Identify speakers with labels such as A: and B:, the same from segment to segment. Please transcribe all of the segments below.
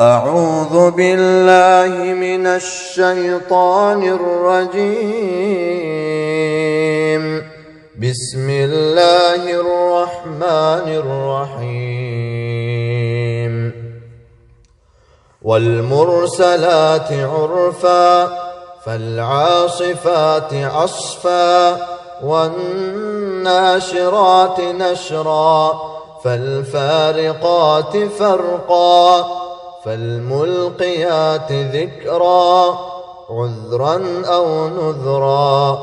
A: أعوذ بالله من الشيطان الرجيم. بسم الله الرحمن الرحيم. والمرسلات عرفا فالعاصفات عصفا والناشرات نشرا فالفارقات فرقا فالملقيات ذكرا عذرا أو نذرا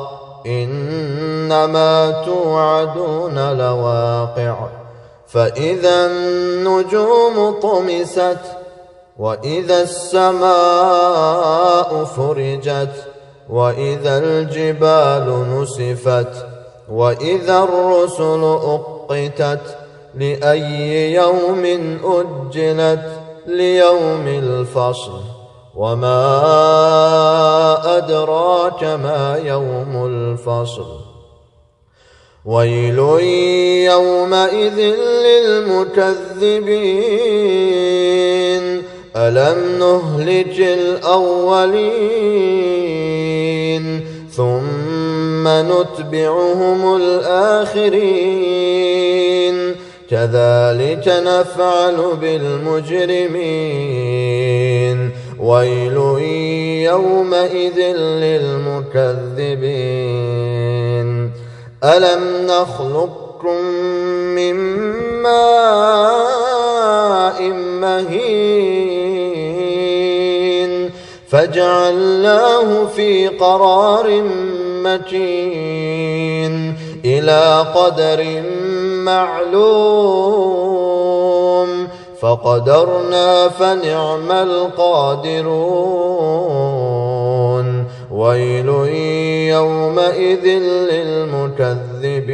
A: إنما توعدون لواقع. فإذا النجوم طمست وإذا السماء فرجت وإذا الجبال نسفت وإذا الرسل أقتت لأي يوم أجلت ليوم الفصل وما أدراك ما يوم الفصل. ويل يومئذ للمكذبين ألم نهلك الأولين ثم نتبعهم الآخرين كذلك نفعل بالمجرمين. ويل يومئذ للمكذبين ألم نخلقكم من ماء مهين فجعلناه في قرار مكين إلى قدر معلوم فقدرنا فنعم القادرون. ويل يومئذ للمكذبين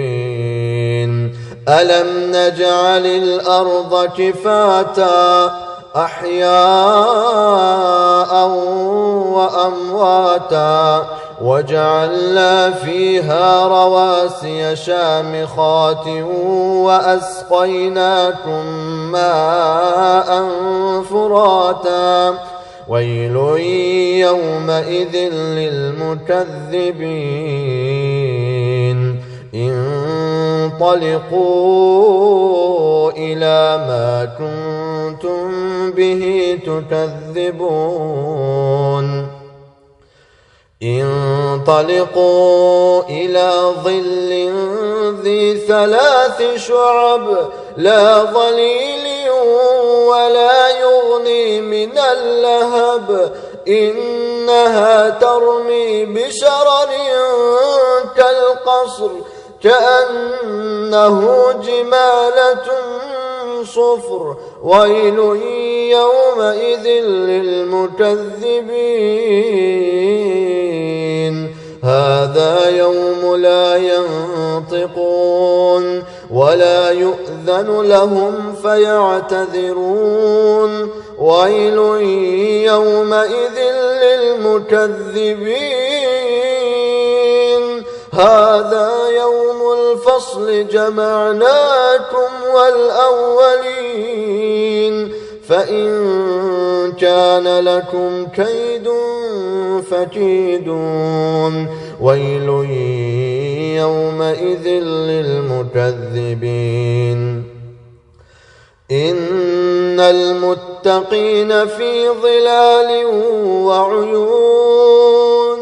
A: ألم نجعل الأرض كفاتا أحياء وأمواتا وجعلنا فيها رواسي شامخات وأسقيناكم ماء فراتا. ويل يومئذ للمكذبين انطلقوا إلى ما كنتم به تكذبون. انطلقوا إلى ظل ذي 3 شعب لا ظليل ولا يغني من اللهب إنها ترمي بشرر كالقصر كأنه جمالة صفر. ويل يومئذ للمكذبين هذا يوم لا ينطقون ولا يؤذن لهم فيعتذرون. ويل يومئذ للمكذبين هذا يوم الفصل جمعناكم والأولين فإن كان لكم كيد فكيدون. ويل يومئذ للمكذبين إن المتقين في ظلال وعيون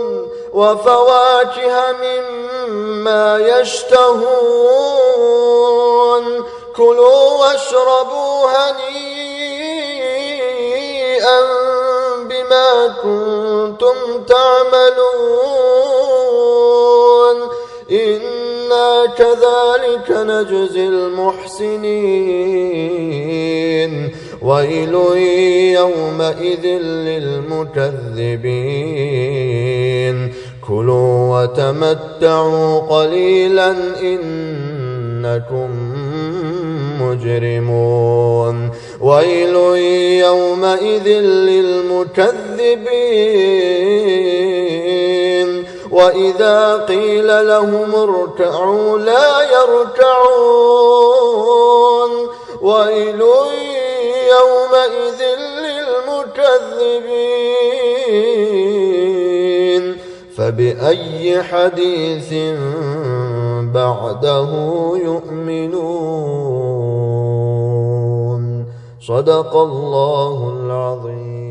A: وفواكه مما يشتهون كلوا واشربوا هنيئا بما كنتم تعملون إنا كذلك نجزي المحسنين. ويل يومئذ للمكذبين كلوا وتمتعوا قليلا إنكم مجرمون. ويل يومئذ للمكذبين وإذا قيل لهم اركعوا لا يركعون ويل يومئذ للمكذبين المكذبين فبأي حديث بعده يؤمنون صدق الله العظيم.